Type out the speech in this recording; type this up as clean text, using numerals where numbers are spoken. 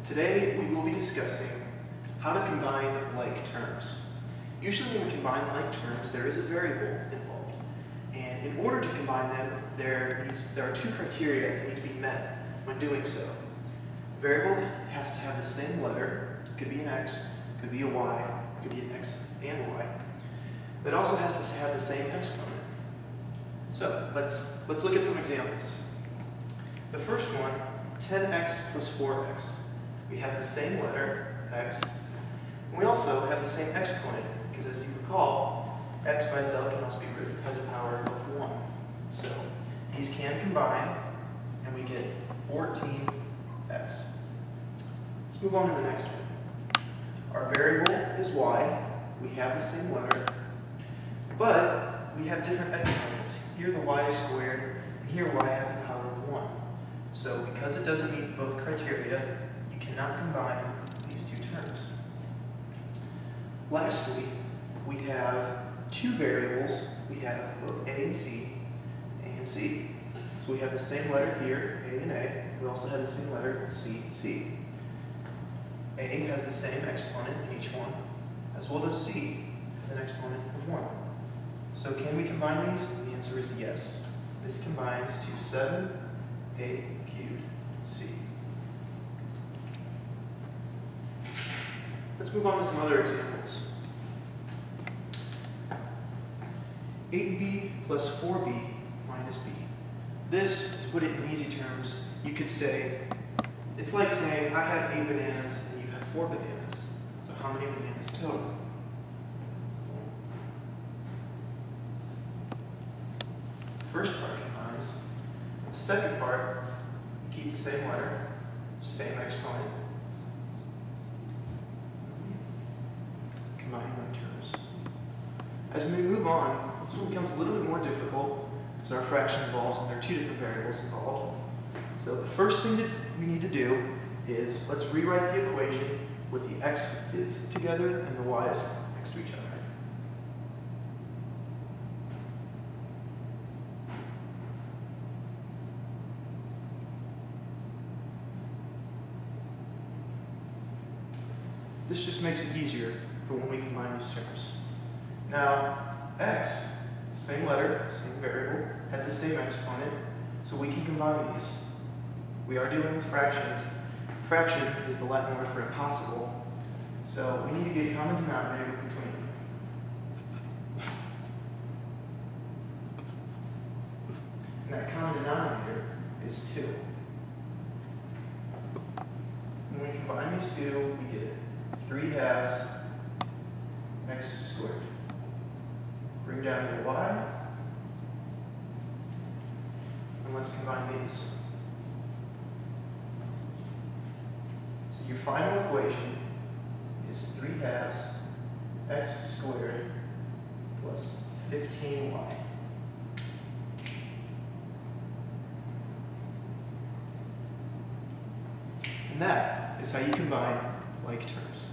Today we will be discussing how to combine like terms. Usually when we combine like terms, there is a variable involved. And in order to combine them, there are two criteria that need to be met when doing so. The variable has to have the same letter. It could be an x, it could be a y, it could be an x and a y. But it also has to have the same exponent. So let's look at some examples. The first one, 10x plus 4x. We have the same letter, x, and we also have the same exponent, because as you recall, x by itself can also be written as a power of 1. So these can combine, and we get 14x. Let's move on to the next one. Our variable is y. We have the same letter, but we have different exponents. Here the y is squared, and here y has a power of 1. So because it doesn't meet both criteria, you cannot combine these two terms. Lastly, we have two variables. We have both a and c, So we have the same letter here, a and a. We also have the same letter, c and c. A has the same exponent in each one, as well as c has an exponent of 1. So can we combine these? The answer is yes. This combines to 7a cubed c. Let's move on to some other examples. 8b plus 4b minus b. This, to put it in easy terms, you could say, it's like saying I have 8 bananas and you have 4 bananas. So how many bananas total? The first part combines. The second part, keep the same letter, same exponent. Combining like terms. As we move on, this one becomes a little bit more difficult because our fraction involves, and there are two different variables involved. So the first thing that we need to do is let's rewrite the equation with the x's together and the y's next to each other. This just makes it easier for when we combine these terms. Now, x, same letter, same variable, has the same exponent, so we can combine these. We are dealing with fractions. Fraction is the Latin word for impossible, so we need to get a common denominator between them. And that common denominator is 2. When we combine these two, we get 3 halves x squared. Bring down your y, and let's combine these. So your final equation is 3 halves x squared plus 15y. And that is how you combine like terms.